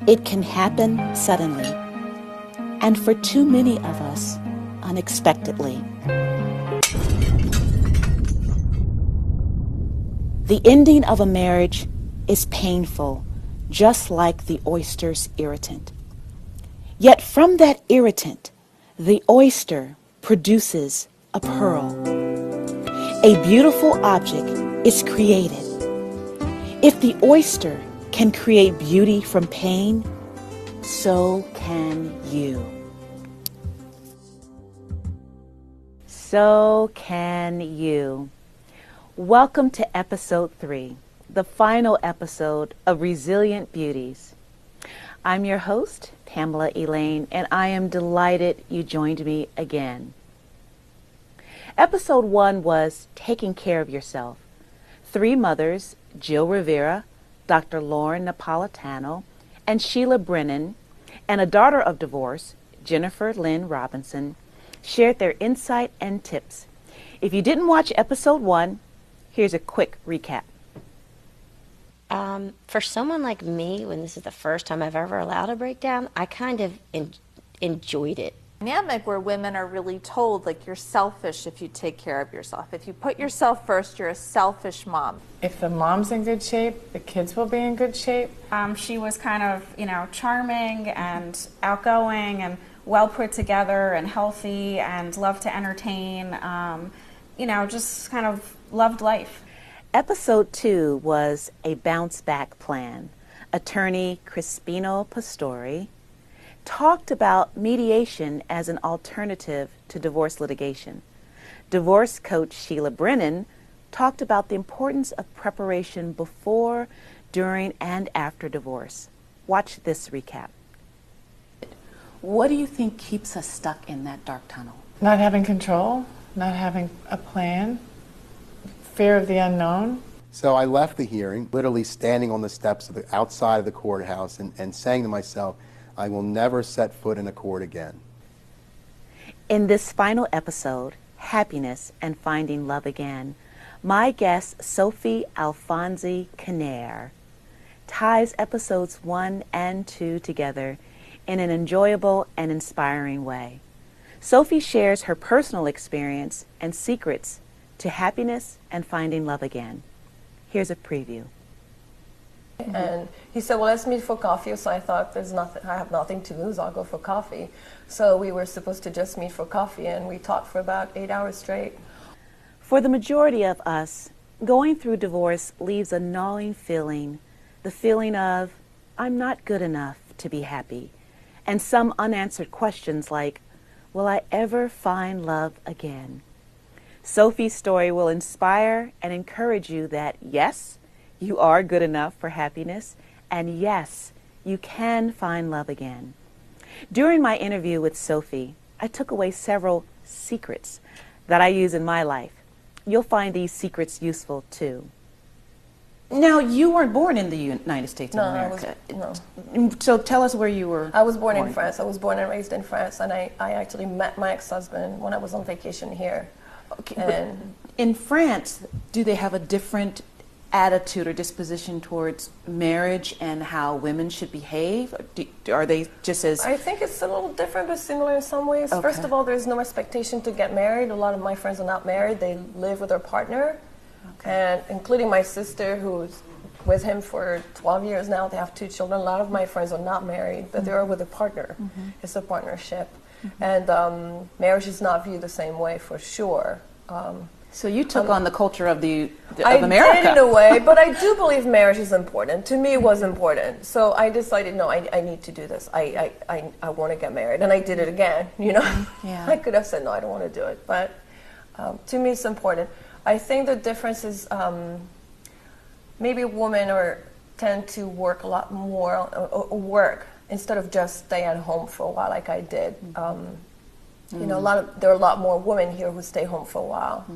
It can happen suddenly, and for too many of us, unexpectedly. The ending of a marriage is painful, just like the oyster's irritant. Yet from that irritant, the oyster produces a pearl. A beautiful object is created. If the oyster can create beauty from pain, so can you. So can you. Welcome to episode 3, the final episode of Resilient Beauties. I'm your host, Pamela Elaine, and I am delighted you joined me again. Episode 1 was Taking Care of Yourself. 3 mothers, Jill Rivera, Dr. Lauren Napolitano, and Sheila Brennan, and a daughter of divorce, Jennifer Lynn Robinson, shared their insight and tips. If you didn't watch episode 1, here's a quick recap. For someone like me, when this is the first time I've ever allowed a breakdown, I kind of enjoyed it. Dynamic where women are really told, like, you're selfish if you take care of yourself. If you put yourself first, you're a selfish mom. If the mom's in good shape, the kids will be in good shape. She was kind of, charming and outgoing and well put together and healthy and loved to entertain, just kind of loved life. Episode 2 was a bounce back plan. Attorney Crispino Pastori talked about mediation as an alternative to divorce litigation. Divorce coach Sheila Brennan talked about the importance of preparation before, during, and after divorce. Watch this recap. What do you think keeps us stuck in that dark tunnel? Not having control, not having a plan, fear of the unknown. So I left the hearing, literally standing on the steps of the outside of the courthouse and saying to myself, I will never set foot in a court again. In this final episode, Happiness and Finding Love Again, my guest, Sophie Alfonsi-Connaire, ties episodes 1 and 2 together in an enjoyable and inspiring way. Sophie shares her personal experience and secrets to happiness and finding love again. Here's a preview. And he said, well, let's meet for coffee. So I thought, I have nothing to lose, I'll go for coffee. So we were supposed to just meet for coffee, and we talked for about 8 hours straight. For the majority of us, going through divorce leaves a gnawing feeling, the feeling of, I'm not good enough to be happy, and some unanswered questions like, will I ever find love again? Sophie's story will inspire and encourage you that, yes, you are good enough for happiness, and yes, you can find love again. During my interview with Sophie, I took away several secrets that I use in my life. You'll find these secrets useful too. Now, you weren't born in the United States of America. No. So tell us where you were. I was born in France. I was born and raised in France, and I actually met my ex-husband when I was on vacation here. Okay, and in France, do they have a different attitude or disposition towards marriage and how women should behave? Are they just as... I think it's a little different but similar in some ways. Okay. First of all, there's no expectation to get married. A lot of my friends are not married. They live with their partner, and including my sister, who's with him for 12 years now. They have 2 children. A lot of my friends are not married, but they're with a partner. It's a partnership. And marriage is not viewed the same way, for sure. So you took on the culture of America. I did in a way, but I do believe marriage is important. To me, it was important. So I decided, no, I need to do this. I want to get married, and I did it again. Yeah. I could have said no, I don't want to do it, but to me, it's important. I think the difference is maybe women tend to work a lot more, work instead of just stay at home for a while like I did. There are a lot more women here who stay home for a while,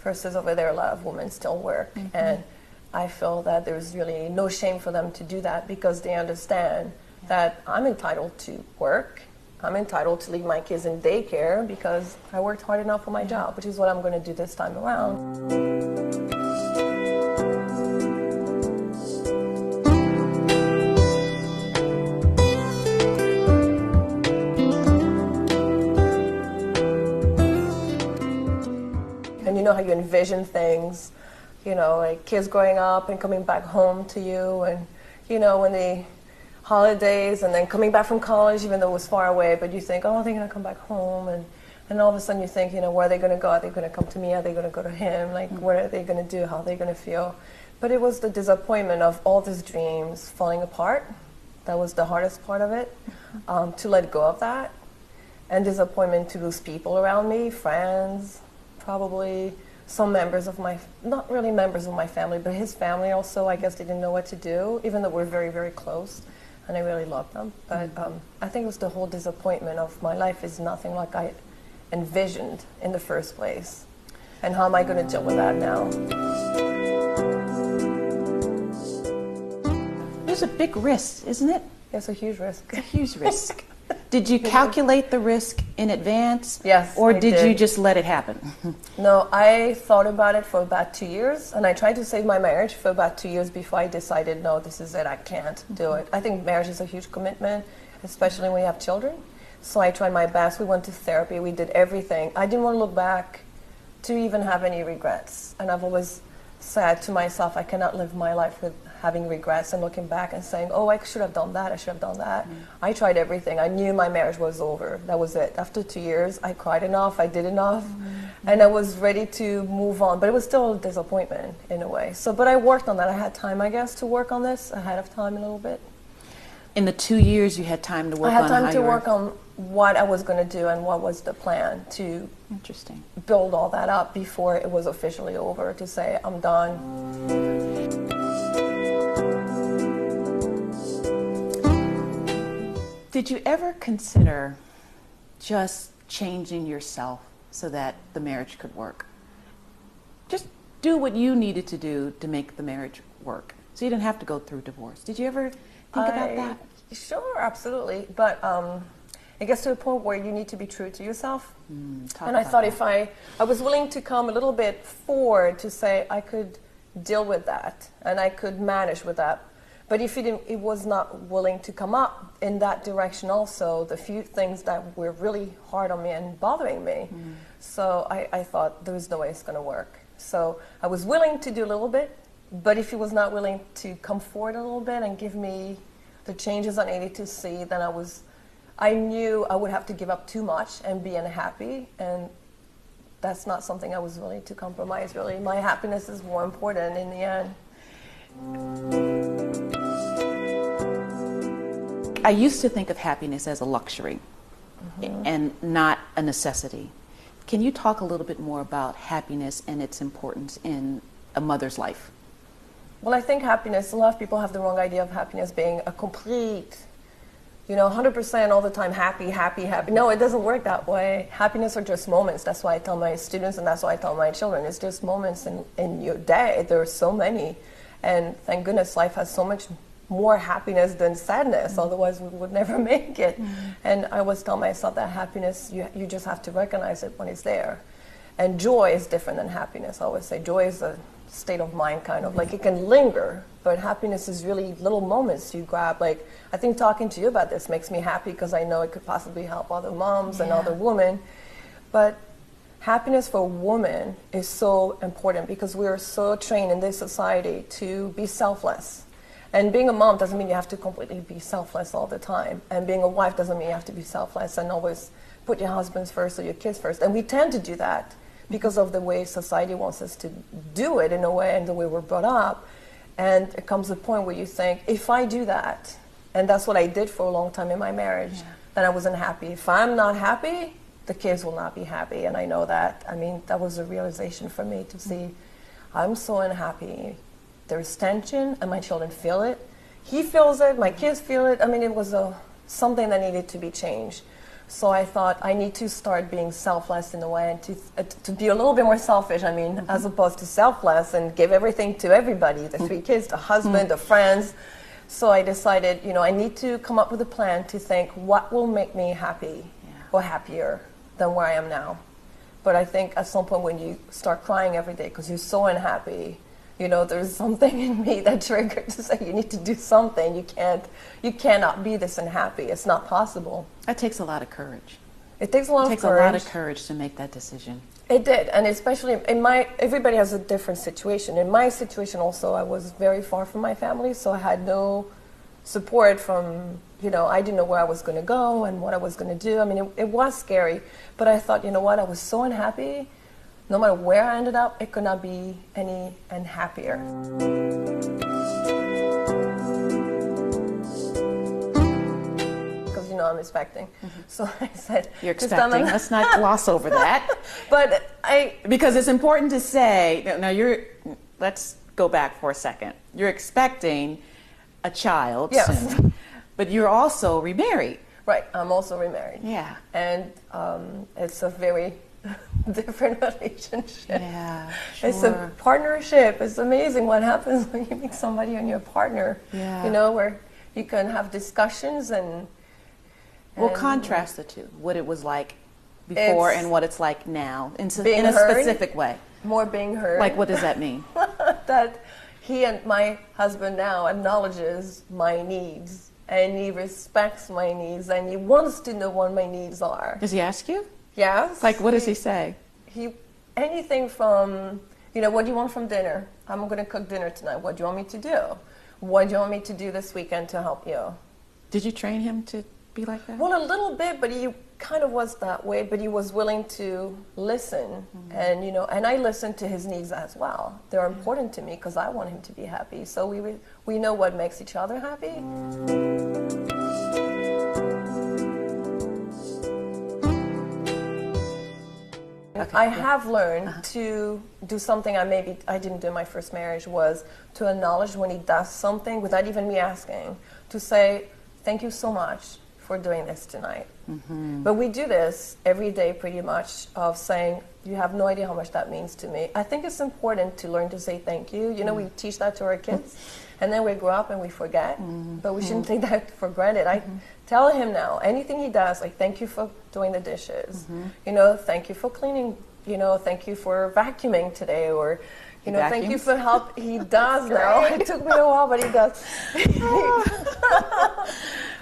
versus over there a lot of women still work. And I feel that there's really no shame for them to do that, because they understand that I'm entitled to work. I'm entitled to leave my kids in daycare because I worked hard enough for my job, which is what I'm going to do this time around. know how you envision things, you know, like kids growing up and coming back home to you, and you know, when the holidays, and then coming back from college, even though it was far away, but you think, oh, they're going to come back home, and all of a sudden you think, you know, where are they going to go? Are they going to come to me? Are they going to go to him? Like, what are they going to do? How are they going to feel? But it was the disappointment of all these dreams falling apart. That was the hardest part of it, to let go of that. And disappointment to lose people around me, friends, probably some members of my, not really members of my family, but his family also, I guess they didn't know what to do, even though we're very, very close. And I really loved them. But I think it was the whole disappointment of my life is nothing like I envisioned in the first place. And how am I going to deal with that now? There's a big risk, isn't it? It's a huge risk. It's a huge risk. Did you calculate the risk in advance? Yes, Or I did you just let it happen? No, I thought about it for about 2 years, and I tried to save my marriage for about 2 years before I decided, no, this is it, I can't do it. I think marriage is a huge commitment, especially when you have children. So I tried my best. We went to therapy. We did everything. I didn't want to look back to even have any regrets. And I've always said to myself, I cannot live my life with having regrets and looking back and saying, oh, I should have done that, I should have done that. I tried everything. I knew my marriage was over. That was it. After 2 years, I cried enough, I did enough, and I was ready to move on. But it was still a disappointment in a way. So, but I worked on that. I had time, I guess, to work on this ahead of time a little bit. In the 2 years, you had time to work on I had time to work on what I was going to do and what was the plan to Interesting. build all that up before it was officially over, to say, I'm done. Did you ever consider just changing yourself so that the marriage could work? Just do what you needed to do to make the marriage work, so you didn't have to go through divorce. Did you ever think about that? Sure, absolutely. But it gets to a point where you need to be true to yourself. And I thought if I was willing to come a little bit forward to say I could deal with that and I could manage with that. But if it was not willing to come up in that direction also, the few things that were really hard on me and bothering me. So I thought there was no way it's going to work. So I was willing to do a little bit, but if he was not willing to come forward a little bit and give me the changes I needed to see, then I knew I would have to give up too much and be unhappy, and that's not something I was willing to compromise, really. My happiness is more important in the end. I used to think of happiness as a luxury and not a necessity. Can you talk a little bit more about happiness and its importance in a mother's life? Well, I think happiness, a lot of people have the wrong idea of happiness being a complete, 100% all the time happy, happy, happy. No, it doesn't work that way. Happiness are just moments. That's why I tell my students, and that's why I tell my children. It's just moments in your day. There are so many. And thank goodness life has so much more happiness than sadness. Otherwise, we would never make it. And I always tell myself that happiness, you just have to recognize it when it's there. And joy is different than happiness. I always say joy is a state of mind, kind of like it can linger, but happiness is really little moments you grab. Like, I think talking to you about this makes me happy because I know it could possibly help other moms and other women. But happiness for a woman is so important because we are so trained in this society to be selfless. And being a mom doesn't mean you have to completely be selfless all the time. And being a wife doesn't mean you have to be selfless and always put your husbands first or your kids first. And we tend to do that because of the way society wants us to do it in a way and the way we're brought up. And it comes a point where you think, if I do that, and that's what I did for a long time in my marriage, then I wasn't happy. If I'm not happy, the kids will not be happy. And I know that. I mean, that was a realization for me to see, I'm so unhappy. There's tension, and my children feel it. He feels it, my kids feel it. I mean, it was something that needed to be changed. So I thought I need to start being selfless in a way and to be a little bit more selfish, I mean, as opposed to selfless and give everything to everybody, the 3 kids, the husband, the friends. So I decided, I need to come up with a plan to think what will make me happy or happier than where I am now. But I think at some point when you start crying every day because you're so unhappy, there's something in me that triggered to say you need to do something. You cannot be this unhappy. It's not possible. That takes a lot of courage. It takes a lot It of takes courage. a lot of courage to make that decision. It did, and especially everybody has a different situation. In my situation also, I was very far from my family, so I had no support from, I didn't know where I was going to go and what I was going to do. I mean, it was scary, but I thought, you know what, I was so unhappy. No matter where I ended up, it could not be any unhappier. Because, I'm expecting. So I said... You're expecting. Let's not gloss over that. But Because it's important to say, let's go back for a second. You're expecting a child Yes. soon, but you're also remarried. Right, I'm also remarried. Yeah. And it's a very different relationship. Yeah, It's a partnership. It's amazing what happens when you meet somebody and you're a partner. Yeah. Where you can have discussions and Well, contrast the two. What it was like before and what it's like now in being a heard. specific way. More being heard. Like, what does that mean? That he and my husband now acknowledges my needs and he respects my needs and he wants to know what my needs are. Does he ask you? Yes. Like, what does he say? Anything from, what do you want from dinner? I'm going to cook dinner tonight. What do you want me to do? What do you want me to do this weekend to help you? Did you train him to be like that? Well, a little bit, but he kind of was that way, but he was willing to listen. And, and I listened to his needs as well. They're important to me because I want him to be happy. So we know what makes each other happy. Okay, I have learned to do something I didn't do in my first marriage, was to acknowledge when he does something without even me asking, to say, thank you so much for doing this tonight. But we do this every day pretty much, of saying, you have no idea how much that means to me. I think it's important to learn to say thank you. We teach that to our kids, and then we grow up and we forget, but we shouldn't take that for granted. I tell him now, anything he does, like, thank you for doing the dishes, thank you for cleaning, thank you for vacuuming today, or, thank you for help. He does now. It took me a while, but he does.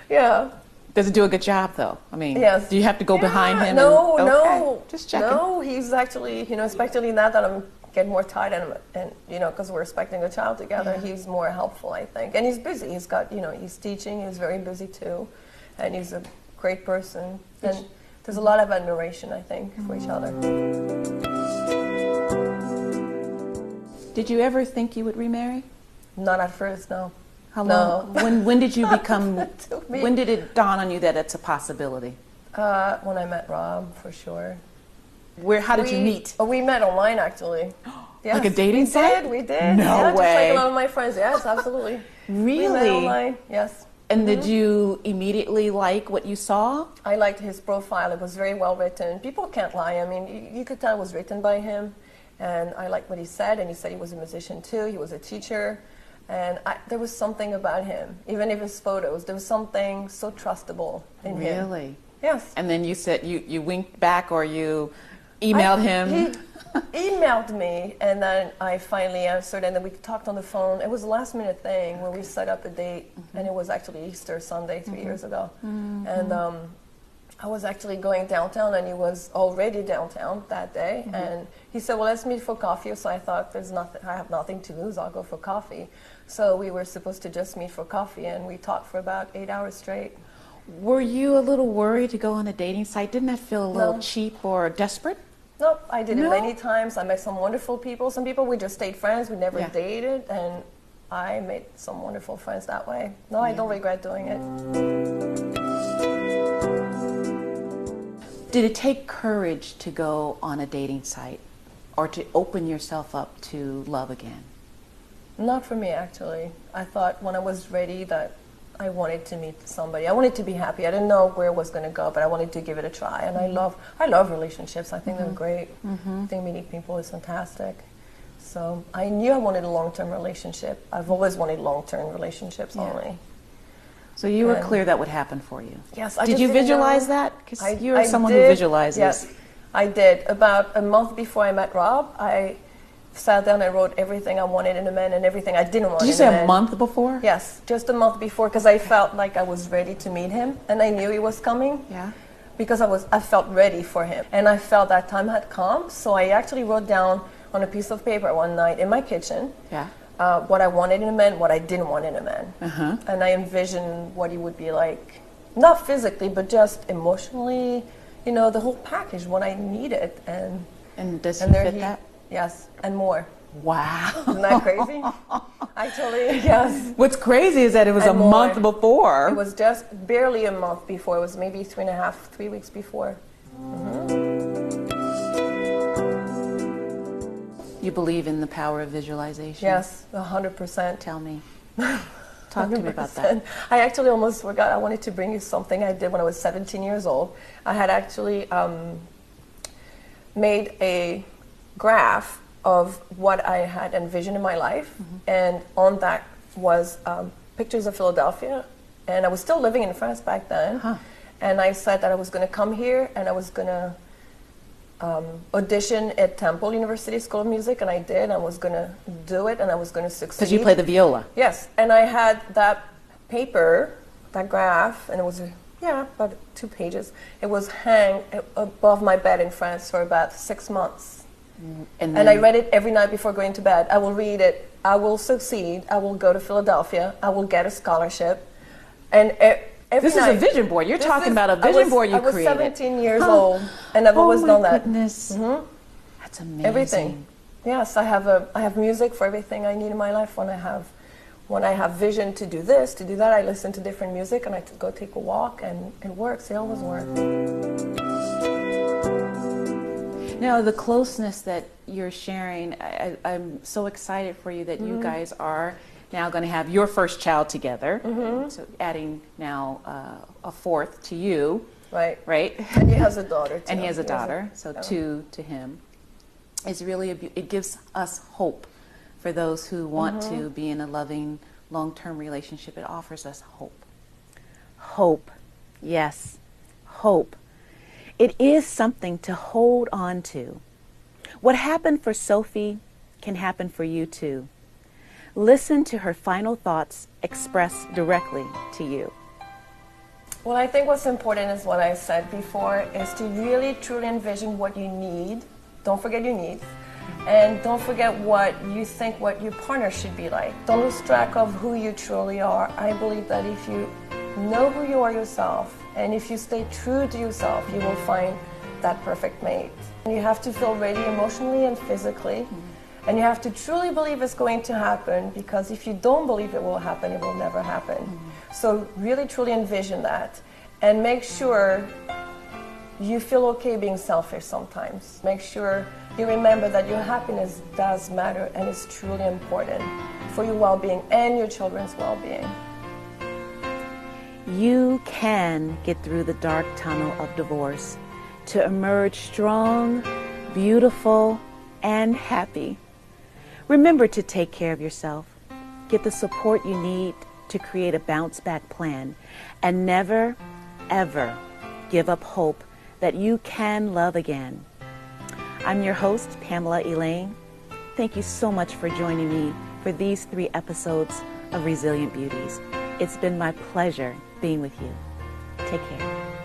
Yeah. Does he do a good job, though? I mean, Yes. do you have to go behind him? No, and, no. Just checking. No, he's actually, especially now that I'm getting more tired and because we're expecting a child together, he's more helpful, I think. And he's busy. He's got, he's teaching. He's very busy too, and he's a great person. And there's a lot of admiration, I think, for each other. Did you ever think you would remarry? Not at first, no. How long? No. When did you become? Took me- When did it dawn on you that it's a possibility? When I met Rob, for sure. How did you meet? We met online, actually. Yes, Like a dating site? We did. No yeah, way. Just like a lot of my friends. Yes, absolutely. Really? We met online. Yes. And did you immediately like what you saw? I liked his profile. It was very well written. People can't lie. I mean, you could tell it was written by him. And I liked what he said. And he said he was a musician too. He was a teacher. And there was something about him. Even if his photos, there was something so trustable in him. Really? Yes. And then you said you winked back, or you emailed him? He emailed me, and then I finally answered, and then we talked on the phone. It was a last-minute thing where we set up a date, and it was actually Easter Sunday 3 years ago. And I was actually going downtown, and he was already downtown that day. And he said, well, let's meet for coffee. So I thought, I have nothing to lose. I'll go for coffee. So we were supposed to just meet for coffee, and we talked for about 8 hours straight. Were you a little worried to go on a dating site? Didn't that feel a little cheap or desperate? Nope, I did it No? many times. I met some wonderful people. Some people we just stayed friends. We never dated, and I made some wonderful friends that way. No, I don't regret doing it. Did it take courage to go on a dating site or to open yourself up to love again? Not for me, actually. I thought when I was ready that I wanted to meet somebody. I wanted to be happy. I didn't know where it was going to go, but I wanted to give it a try. And I love relationships. I think they're great. I think meeting people is fantastic. So I knew I wanted a long-term relationship. I've always wanted long-term relationships only. So you were clear that would happen for you? Yes. Did you visualize that? Because you're someone who visualizes. Yes, I did. About a month before I met Rob, I sat down and wrote everything I wanted in a man and everything I didn't want in a man. Did you say a month before? Yes, just a month before, because I felt like I was ready to meet him, and I knew he was coming. Yeah. because I felt ready for him. And I felt that time had come, so I actually wrote down on a piece of paper one night in my kitchen what I wanted in a man, what I didn't want in a man. And I envisioned what he would be like, not physically, but just emotionally, you know, the whole package, what I needed. And does he fit that? Yes, and more. Wow. Isn't that crazy? Actually, yes. What's crazy is that it was And a more. month before. It was just barely a month before. It was maybe 2.5, 3 weeks before. You believe in the power of visualization? Yes, 100%. Tell me. Talk to me about that. I actually almost forgot. I wanted to bring you something I did when I was 17 years old. I had actually made a graph of what I had envisioned in my life, and on that was pictures of Philadelphia, and I was still living in France back then, and I said that I was going to come here and I was going to audition at Temple University School of Music, and I did. I was going to do it, and I was going to succeed. Because you play the viola. Yes, and I had that paper, that graph, and it was about 2 pages. It was hang above my bed in France for about 6 months. And I read it every night before going to bed. I will read it. I will succeed. I will go to Philadelphia. I will get a scholarship. And every This night, is a vision board. You're talking about a vision board you created. I was 17 years old, and I've always done that. Oh my goodness. That's amazing. Everything. Yes, I have music for everything I need in my life. When I have vision to do this, to do that, I listen to different music, and I go take a walk, and it works. It always works. Now, the closeness that you're sharing, I'm so excited for you that you guys are now going to have your first child together. So adding now a fourth to you. Right. Right? And he has a daughter, too. And he has a daughter, so 2 to him. It's really, it gives us hope for those who want to be in a loving, long-term relationship. It offers us hope. Hope. Yes. Hope. It is something to hold on to. What happened for Sophie can happen for you too. Listen to her final thoughts expressed directly to you. Well, I think what's important is what I said before, is to really truly envision what you need. Don't forget your needs. And don't forget what you think what your partner should be like. Don't lose track of who you truly are. I believe that if you know who you are yourself, and if you stay true to yourself, you will find that perfect mate. And you have to feel ready emotionally and physically. And you have to truly believe it's going to happen, because if you don't believe it will happen, it will never happen. So really truly envision that. And make sure you feel okay being selfish sometimes. Make sure you remember that your happiness does matter and is truly important for your well-being and your children's well-being. You can get through the dark tunnel of divorce to emerge strong, beautiful, and happy. Remember to take care of yourself. Get the support you need to create a bounce-back plan, and never, ever give up hope that you can love again. I'm your host, Pamela Elaine. Thank you so much for joining me for these 3 episodes of Resilient Beauties. It's been my pleasure being with you. Take care.